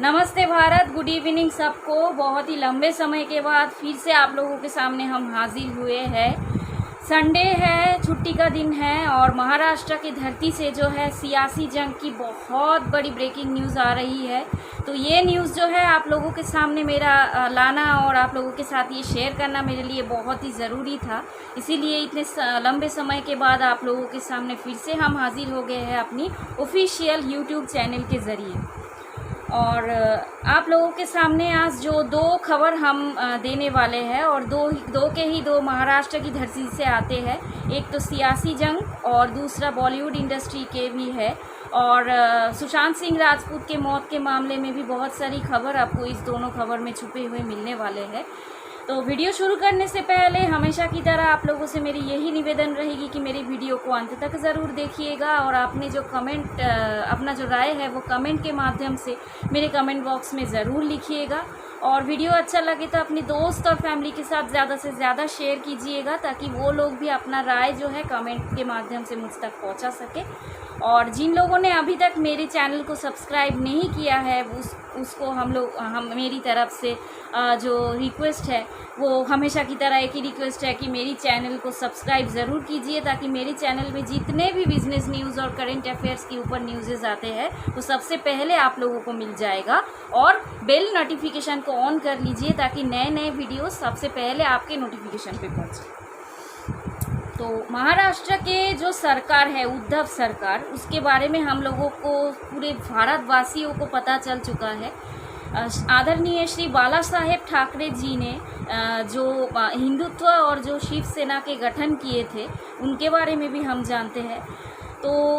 नमस्ते Bharat, good evening सबको। बहुत ही लंबे समय के बाद फिर से आप लोगों के सामने हम हाजिर हुए हैं। संडे है, छुट्टी का दिन है और महाराष्ट्र की धरती से जो है सियासी जंग की बहुत बड़ी ब्रेकिंग न्यूज़ आ रही है। तो ये न्यूज़ जो है आप लोगों के सामने मेरा लाना और आप लोगों के साथ ये शेयर करना मेरे लिए बहुत ही ज़रूरी था। इसीलिए इतने लंबे समय के बाद आप लोगों के सामने फिर से हम हाजिर हो गए हैं अपनी ऑफिशियल यूट्यूब चैनल के ज़रिए। और आप लोगों के सामने आज जो दो खबर हम देने वाले हैं और दो महाराष्ट्र की धरती से आते हैं। एक तो सियासी जंग और दूसरा बॉलीवुड इंडस्ट्री के भी है। और सुशांत सिंह राजपूत के मौत के मामले में भी बहुत सारी खबर आपको इस दोनों खबर में छुपे हुए मिलने वाले हैं। तो वीडियो शुरू करने से पहले हमेशा की तरह आप लोगों से मेरी यही निवेदन रहेगी कि मेरी वीडियो को अंत तक ज़रूर देखिएगा और आपने जो कमेंट अपना जो राय है वो कमेंट के माध्यम से मेरे कमेंट बॉक्स में ज़रूर लिखिएगा। और वीडियो अच्छा लगे तो अपने दोस्त और फैमिली के साथ ज़्यादा से ज़्यादा शेयर कीजिएगा ताकि वो लोग भी अपना राय जो है कमेंट के माध्यम से मुझ तक पहुंचा सके। और जिन लोगों ने अभी तक मेरे चैनल को सब्सक्राइब नहीं किया है उसको हम मेरी तरफ से जो रिक्वेस्ट है वो हमेशा की तरह एक ही रिक्वेस्ट है कि मेरी चैनल को सब्सक्राइब ज़रूर कीजिए ताकि मेरी चैनल में जितने भी बिजनेस न्यूज़ और करंट अफेयर्स के ऊपर न्यूज़ेस आते हैं वो सबसे पहले आप लोगों को मिल जाएगा। और बेल नोटिफिकेशन को ऑन कर लीजिए ताकि नए नए वीडियो सबसे पहले आपके नोटिफिकेशन पे पहुँचे। तो महाराष्ट्र के जो सरकार है उद्धव सरकार, उसके बारे में हम लोगों को पूरे भारतवासियों को पता चल चुका है। आदरणीय श्री बाला साहेब ठाकरे जी ने जो हिंदुत्व और जो शिवसेना के गठन किए थे उनके बारे में भी हम जानते हैं। तो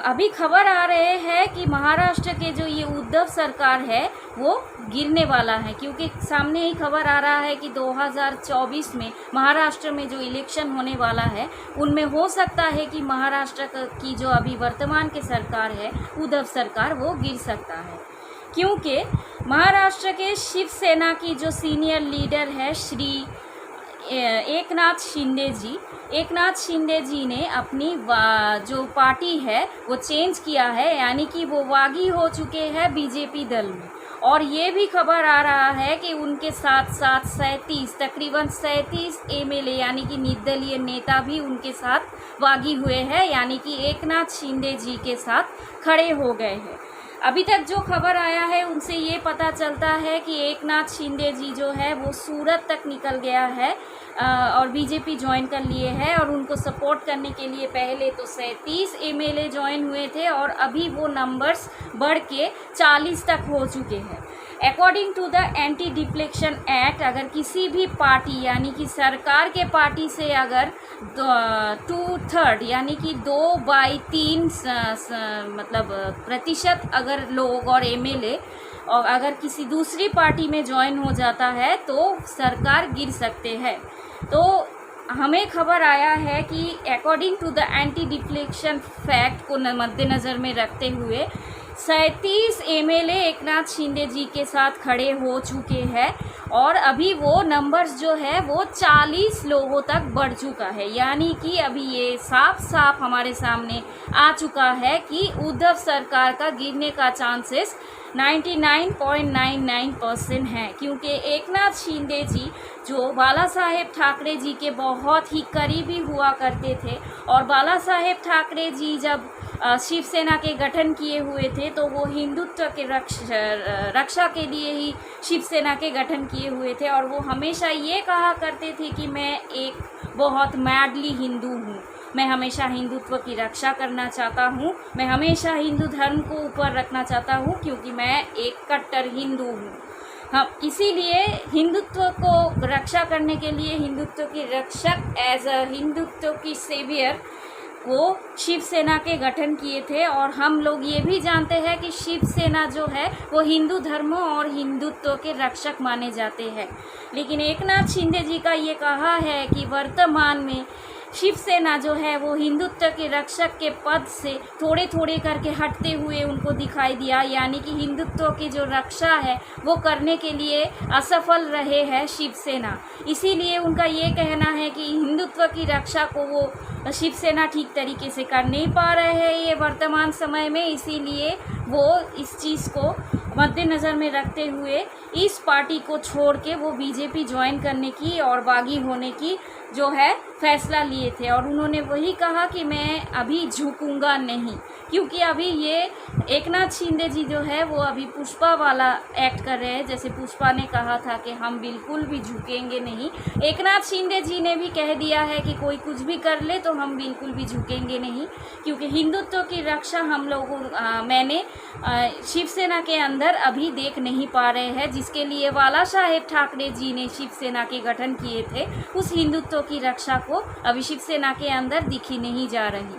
अभी खबर आ रहे हैं कि महाराष्ट्र के जो ये उद्धव सरकार है वो गिरने वाला है, क्योंकि सामने ही खबर आ रहा है कि 2024 में महाराष्ट्र में जो इलेक्शन होने वाला है उनमें हो सकता है कि महाराष्ट्र की जो अभी वर्तमान के सरकार है उद्धव सरकार वो गिर सकता है। क्योंकि महाराष्ट्र के शिवसेना की जो सीनियर लीडर है श्री एकनाथ शिंदे जी ने अपनी जो पार्टी है वो चेंज किया है, यानी कि वो बागी हो चुके हैं बीजेपी दल में। और ये भी खबर आ रहा है कि उनके साथ साथ तकरीबन 37 एमएलए यानी कि निर्दलीय नेता भी उनके साथ बागी हुए हैं, यानी कि एकनाथ शिंदे जी के साथ खड़े हो गए हैं। अभी तक जो खबर आया है उनसे ये पता चलता है कि एकनाथ शिंदे जी जो है वो सूरत तक निकल गया है और बीजेपी ज्वाइन कर लिए है। और उनको सपोर्ट करने के लिए पहले तो 37 एमएलए ज्वाइन हुए थे और अभी वो नंबर्स बढ़ के 40 तक हो चुके हैं। According to the anti defection act, अगर किसी भी पार्टी यानी कि सरकार के पार्टी से अगर 2/3 यानी कि 2/3 मतलब प्रतिशत अगर लोग और एमएलए और अगर किसी दूसरी पार्टी में ज्वाइन हो जाता है तो सरकार गिर सकते हैं। तो हमें खबर आया है कि according to the anti defection fact को मद्देनज़र में रखते हुए 37 एमएलए एकनाथ शिंदे जी के साथ खड़े हो चुके हैं और अभी वो नंबर्स जो है वो 40 लोगों तक बढ़ चुका है। यानी कि अभी ये साफ साफ हमारे सामने आ चुका है कि उद्धव सरकार का गिरने का चांसेस 99.99% है, क्योंकि एकनाथ शिंदे जी जो बाला साहेब ठाकरे जी के बहुत ही करीबी हुआ करते थे और बाला साहेब ठाकरे जी जब शिवसेना के गठन किए हुए थे तो वो हिंदुत्व के रक्षा के लिए ही शिवसेना के गठन किए हुए थे। और वो हमेशा ये कहा करते थे कि मैं एक बहुत मैडली हिंदू हूँ, मैं हमेशा हिंदुत्व की रक्षा करना चाहता हूँ, मैं हमेशा हिंदू धर्म को ऊपर रखना चाहता हूँ क्योंकि मैं एक कट्टर हिंदू हूँ। हाँ, इसीलिए हिंदुत्व को रक्षा करने के लिए हिंदुत्व की रक्षक एज अ हिंदुत्व की सेवियर वो शिवसेना के गठन किए थे। और हम लोग ये भी जानते हैं कि शिवसेना जो है वो हिंदू धर्म और हिंदुत्व के रक्षक माने जाते हैं। लेकिन एकनाथ शिंदे जी का ये कहा है कि वर्तमान में शिवसेना जो है वो हिंदुत्व के रक्षक के पद से थोड़े थोड़े करके हटते हुए उनको दिखाई दिया, यानी कि हिंदुत्व की जो रक्षा है वो करने के लिए असफल रहे हैं शिवसेना। इसीलिए उनका ये कहना है कि हिंदुत्व की रक्षा को वो शिवसेना ठीक तरीके से कर नहीं पा रहे हैं ये वर्तमान समय में, इसीलिए वो इस चीज़ को मद्देनज़र में रखते हुए इस पार्टी को छोड़ के वो बीजेपी ज्वाइन करने की और बागी होने की जो है फैसला लिए थे। और उन्होंने वही कहा कि मैं अभी झुकूंगा नहीं, क्योंकि अभी ये एकनाथ शिंदे जी जो है वो अभी पुष्पा वाला एक्ट कर रहे हैं। जैसे पुष्पा ने कहा था कि हम बिल्कुल भी झुकेंगे नहीं, एकनाथ शिंदे जी ने भी कह दिया है कि कोई कुछ भी कर ले तो हम बिल्कुल भी झुकेंगे नहीं, क्योंकि हिंदुत्व की रक्षा हम लोगों मैंने शिवसेना के अंदर अभी देख नहीं पा रहे हैं, जिसके लिए बाला साहेब ठाकरे जी ने शिवसेना के गठन किए थे, उस हिंदुत्व की रक्षा को अभी शिवसेना के अंदर दिखी नहीं जा रही।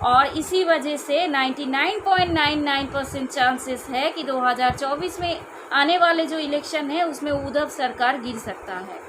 और इसी वजह से 99.99% चांसेस है कि 2024 में आने वाले जो इलेक्शन है उसमें उद्धव सरकार गिर सकता है।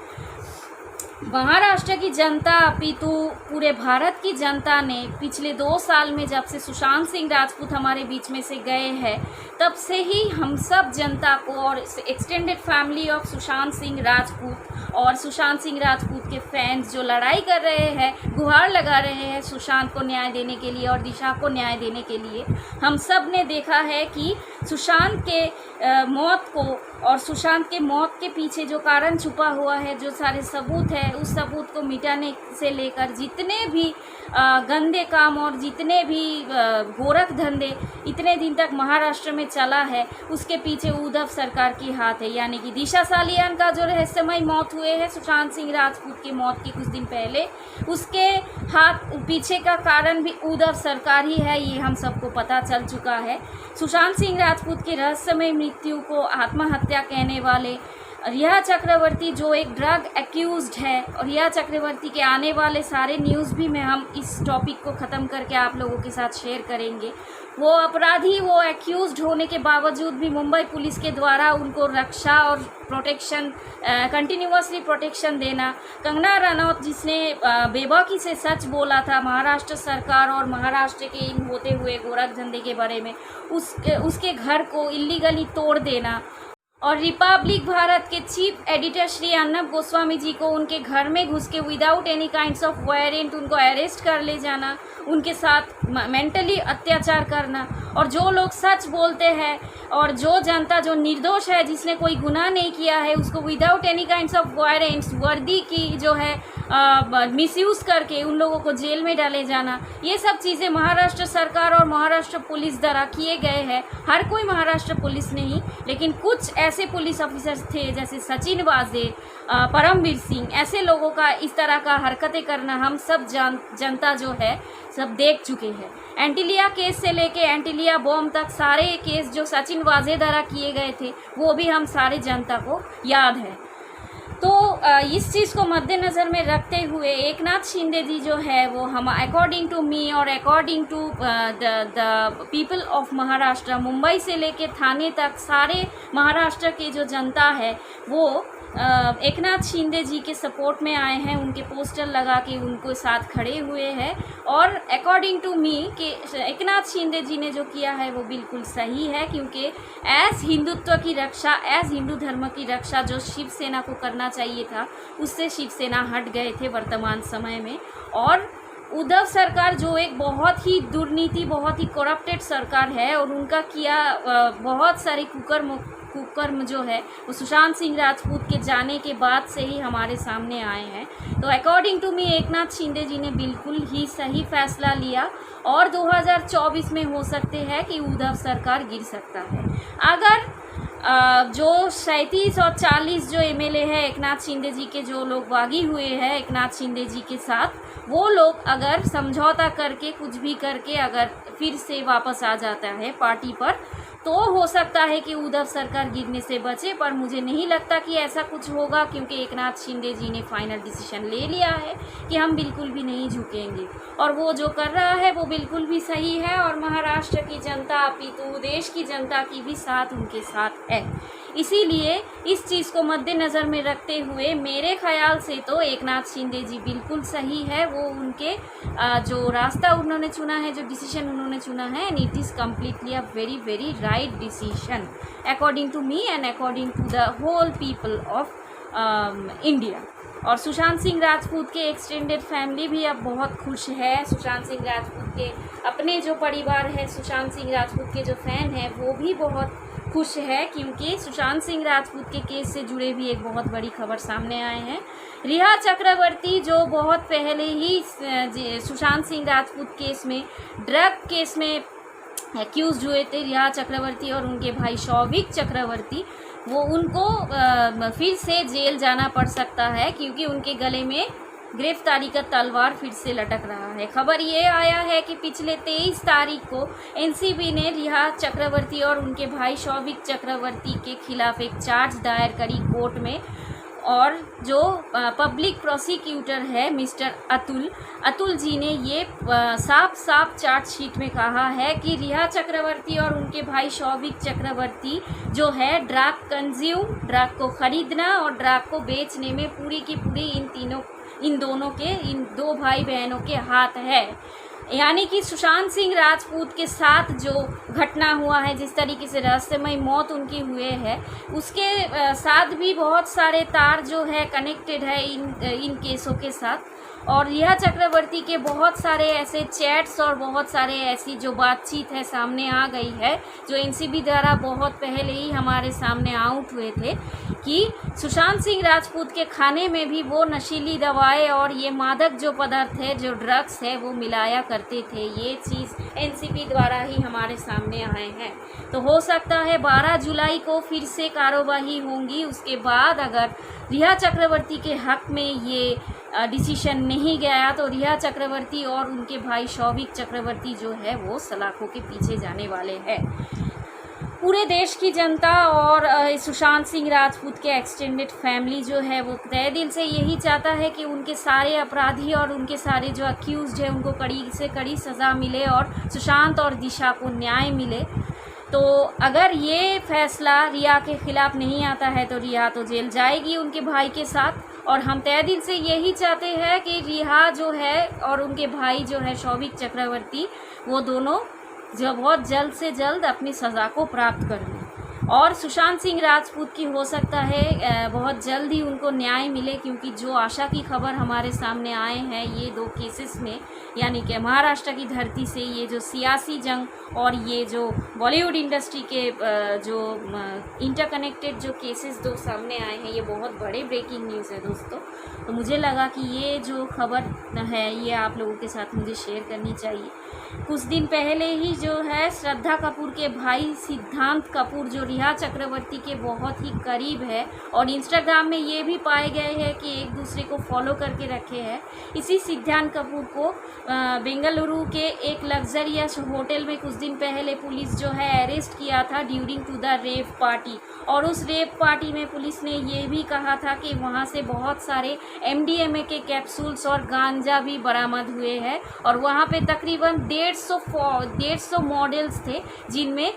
महाराष्ट्र की जनता अपितु पूरे भारत की जनता ने पिछले 2 साल में जब से सुशांत सिंह राजपूत हमारे बीच में से गए हैं तब से ही हम सब जनता को और extended family of Sushant Singh Rajput और सुशांत सिंह राजपूत के फैंस जो लड़ाई कर रहे हैं, गुहार लगा रहे हैं सुशांत को न्याय देने के लिए और दिशा को न्याय देने के लिए, हम सब ने देखा है कि सुशांत के मौत को और सुशांत के मौत के पीछे जो कारण छुपा हुआ है, जो सारे सबूत है, उस सबूत को मिटाने से लेकर जितने भी गंदे काम और जितने भी गोरख धंधे इतने दिन तक महाराष्ट्र में चला है, उसके पीछे उद्धव सरकार की हाथ है। यानी कि दिशा सालियान का जो रहस्यमय मौत हुए है सुशांत सिंह राजपूत की मौत के कुछ दिन पहले, उसके हाथ पीछे का कारण भी उद्धव सरकार ही है, ये हम सबको पता चल चुका है। सुशांत सिंह राजपूत की रहस्यमय मृत्यु को आत्महत्या कहने वाले रिया चक्रवर्ती जो एक ड्रग एक्यूज्ड है, और रिया चक्रवर्ती के आने वाले सारे न्यूज़ भी में हम इस टॉपिक को ख़त्म करके आप लोगों के साथ शेयर करेंगे। वो अपराधी, वो एक्यूज्ड होने के बावजूद भी मुंबई पुलिस के द्वारा उनको रक्षा और प्रोटेक्शन, कंटिन्यूअसली प्रोटेक्शन देना, कंगना रनौत जिसने बेबाकी से सच बोला था महाराष्ट्र सरकार और महाराष्ट्र के इन होते हुए गोरख धंधे के बारे में, उसके घर को इलीगली तोड़ देना, और रिपब्लिक भारत के चीफ एडिटर श्री अर्नब गोस्वामी जी को उनके घर में घुस के without any kinds of warrant उनको अरेस्ट कर ले जाना, उनके साथ मेंटली अत्याचार करना, और जो लोग सच बोलते हैं और जो जनता जो निर्दोष है जिसने कोई गुनाह नहीं किया है उसको without any kinds of warrants वर्दी की जो है मिसयूज़ करके उन लोगों को जेल में डाले जाना, ये सब चीज़ें महाराष्ट्र सरकार और महाराष्ट्र पुलिस द्वारा किए गए हैं। हर कोई महाराष्ट्र पुलिस नहीं, लेकिन कुछ ऐसे पुलिस ऑफिसर्स थे जैसे सचिन वाजे, परमवीर सिंह, ऐसे लोगों का इस तरह का हरकतें करना हम सब जनता जो है सब देख चुके हैं। एंटीलिया केस से लेके एंटीलिया बॉम्ब तक सारे केस जो सचिन वाजे द्वारा किए गए थे वो भी हम सारे जनता को याद है। तो इस चीज़ को मद्देनज़र में रखते हुए एकनाथ शिंदे जी जो है वो हम अकॉर्डिंग टू मी और according to the people of Maharashtra, Mumbai से लेके थाने तक सारे महाराष्ट्र की जो जनता है वो एकनाथ शिंदे जी के सपोर्ट में आए हैं, उनके पोस्टर लगा के उनको साथ खड़े हुए हैं। और अकॉर्डिंग टू मी कि एकनाथ शिंदे जी ने जो किया है वो बिल्कुल सही है, क्योंकि एज हिंदुत्व की रक्षा, एज हिंदू धर्म की रक्षा जो शिवसेना को करना चाहिए था उससे शिवसेना हट गए थे वर्तमान समय में। और उद्धव सरकार जो एक बहुत ही दुर्नीति, बहुत ही करप्टेड सरकार है, और उनका किया बहुत सारे कुकर्म जो है वो सुशांत सिंह राजपूत के जाने के बाद से ही हमारे सामने आए हैं। तो according to me Eknath Shinde ji ने बिल्कुल ही सही फैसला लिया, और 2024 में हो सकते हैं कि उद्धव सरकार गिर सकता है। अगर जो 37 और 40 जो एमएलए है एकनाथ शिंदे जी के, जो लोग बागी हुए हैं एकनाथ शिंदे जी के साथ, वो लोग अगर समझौता करके कुछ भी करके अगर फिर से वापस आ जाता है पार्टी पर, तो हो सकता है कि उद्धव सरकार गिरने से बचे। पर मुझे नहीं लगता कि ऐसा कुछ होगा, क्योंकि एकनाथ शिंदे जी ने फाइनल डिसीजन ले लिया है कि हम बिल्कुल भी नहीं झुकेंगे, और वो जो कर रहा है वो बिल्कुल भी सही है। और महाराष्ट्र की जनता अपितु देश की जनता की भी साथ उनके साथ है। इसीलिए इस चीज़ को मद्देनज़र में रखते हुए मेरे ख्याल से तो एकनाथ शिंदे जी बिल्कुल सही है। वो उनके जो रास्ता उन्होंने चुना है, जो डिसीजन उन्होंने चुना है, and it is completely a very very right decision according to me and according to the whole people of India. और सुशांत सिंह राजपूत के एक्सटेंडेड फैमिली भी अब बहुत खुश है। सुशांत सिंह राजपूत के अपने जो परिवार है, सुशांत सिंह राजपूत के जो फैन हैं, वो भी बहुत खुश है, क्योंकि सुशांत सिंह राजपूत के केस से जुड़े भी एक बहुत बड़ी खबर सामने आए हैं। रिया चक्रवर्ती जो बहुत पहले ही सुशांत सिंह राजपूत केस में, ड्रग केस में एक्यूज हुए थे, रिया चक्रवर्ती और उनके भाई शौविक चक्रवर्ती, वो उनको फिर से जेल जाना पड़ सकता है, क्योंकि उनके गले में गिरफ्तारी का तलवार फिर से लटक रहा है। खबर ये आया है कि पिछले 23 तारीख को एनसीबी ने रिया चक्रवर्ती और उनके भाई शौविक चक्रवर्ती के खिलाफ एक चार्ज दायर करी कोर्ट में, और जो पब्लिक प्रोसिक्यूटर है मिस्टर अतुल जी ने ये साफ चार्जशीट में कहा है कि रिया चक्रवर्ती और उनके भाई शौविक चक्रवर्ती जो है ड्रग को खरीदना और ड्रग को बेचने में पूरी की पूरी इन दो भाई बहनों के हाथ है। यानी कि सुशांत सिंह राजपूत के साथ जो घटना हुआ है, जिस तरीके से रहस्यमय मौत उनकी हुए है, उसके साथ भी बहुत सारे तार जो है कनेक्टेड है इन केसों के साथ। और रिया चक्रवर्ती के बहुत सारे ऐसे चैट्स और बहुत सारे ऐसी जो बातचीत है सामने आ गई है, जो एनसीबी द्वारा बहुत पहले ही हमारे सामने आउट हुए थे, कि सुशांत सिंह राजपूत के खाने में भी वो नशीली दवाएं और ये मादक जो पदार्थ है, जो ड्रग्स है, वो मिलाया करते थे। ये चीज़ एनसीबी द्वारा ही हमारे सामने आए हैं। तो हो सकता है 12 जुलाई को फिर से कार्रवाई होंगी। उसके बाद अगर रिया चक्रवर्ती के हक में ये डिसीशन नहीं गया तो रिया चक्रवर्ती और उनके भाई शौविक चक्रवर्ती जो है वो सलाखों के पीछे जाने वाले हैं। पूरे देश की जनता और सुशांत सिंह राजपूत के एक्सटेंडेड फैमिली जो है वो तहे दिल से यही चाहता है कि उनके सारे अपराधी और उनके सारे जो अक्यूज्ड है उनको कड़ी से कड़ी सज़ा मिले और सुशांत और दिशा को न्याय मिले। तो अगर ये फैसला रिया के खिलाफ नहीं आता है तो रिया तो जेल जाएगी उनके भाई के साथ, और हम तहे दिल से यही चाहते हैं कि रिया जो है और उनके भाई जो है शौविक चक्रवर्ती, वो दोनों जो बहुत जल्द से जल्द अपनी सज़ा को प्राप्त कर लें। और सुशांत सिंह राजपूत की हो सकता है बहुत जल्द ही उनको न्याय मिले, क्योंकि जो आशा की खबर हमारे सामने आए हैं ये 2 केसेस में, यानी कि महाराष्ट्र की धरती से ये जो सियासी जंग और ये जो बॉलीवुड इंडस्ट्री के जो इंटरकनेक्टेड जो केसेस 2 सामने आए हैं, ये बहुत बड़े ब्रेकिंग न्यूज़ है दोस्तों। तो मुझे लगा कि ये जो खबर है ये आप लोगों के साथ मुझे शेयर करनी चाहिए। कुछ दिन पहले ही जो है श्रद्धा कपूर के भाई सिद्धांत कपूर जो रिया चक्रवर्ती के बहुत ही करीब है और इंस्टाग्राम में ये भी पाए गए हैं कि एक दूसरे को फॉलो करके रखे हैं, इसी सिद्धांत कपूर को बेंगलुरु के एक लग्जरियस होटल में कुछ दिन पहले पुलिस जो है अरेस्ट किया था during to the rave party. और उस रेव पार्टी में पुलिस ने ये भी कहा था कि वहाँ से बहुत सारे MDMA के कैप्सूल्स और गांजा भी बरामद हुए हैं, और वहाँ पे तकरीबन 150 मॉडल्स थे, जिनमें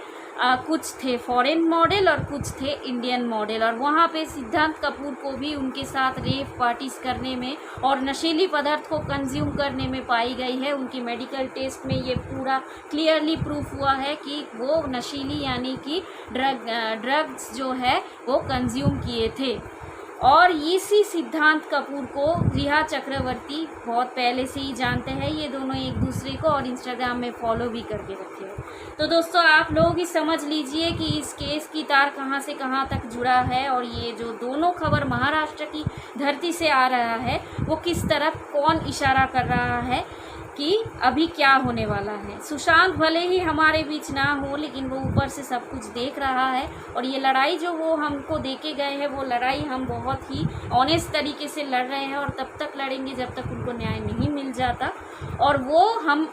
कुछ थे फॉरेन मॉडल और कुछ थे इंडियन मॉडल। और वहाँ पे सिद्धांत कपूर को भी उनके साथ रेव पार्टीज करने में और नशीली पदार्थ को कंज्यूम करने में पाई गई है। उनकी मेडिकल टेस्ट में ये पूरा क्लियरली प्रूफ हुआ है कि वो नशीली यानी कि ड्रग्स जो है वो कंज्यूम किए थे। और इसी सिद्धांत कपूर को रिया चक्रवर्ती बहुत पहले से ही जानते हैं, ये दोनों एक दूसरे को और इंस्टाग्राम में फॉलो भी करके रखे हैं। तो दोस्तों आप लोग ही समझ लीजिए कि इस केस की तार कहाँ से कहाँ तक जुड़ा है, और ये जो दोनों खबर महाराष्ट्र की धरती से आ रहा है वो किस तरफ कौन इशारा कर रहा है कि अभी क्या होने वाला है। सुशांत भले ही हमारे बीच ना हो, लेकिन वो ऊपर से सब कुछ देख रहा है, और ये लड़ाई जो वो हमको देके गए हैं वो लड़ाई हम बहुत ही ऑनेस्ट तरीके से लड़ रहे हैं, और तब तक लड़ेंगे जब तक उनको न्याय नहीं मिल जाता। और वो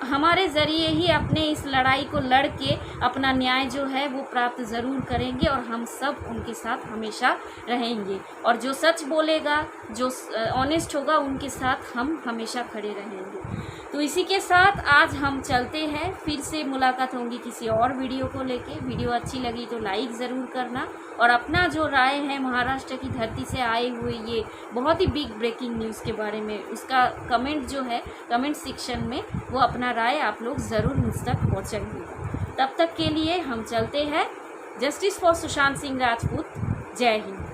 हमारे ज़रिए ही अपने इस लड़ाई को लड़ के अपना न्याय जो है वो प्राप्त ज़रूर करेंगे, और हम सब उनके साथ हमेशा रहेंगे। और जो सच बोलेगा, जो ऑनेस्ट होगा, उनके साथ हम हमेशा खड़े रहेंगे। तो इसी के साथ आज हम चलते हैं, फिर से मुलाकात होंगी किसी और वीडियो को लेके। वीडियो अच्छी लगी तो लाइक ज़रूर करना, और अपना जो राय है महाराष्ट्र की धरती से आए हुए ये बहुत ही बिग ब्रेकिंग न्यूज़ के बारे में, उसका कमेंट जो है कमेंट सेक्शन में वो अपना राय आप लोग ज़रूर मुझ तक पहुँचाइएगा। तब तक के लिए हम चलते हैं। Justice for Sushant Singh Rajput. जय हिंद।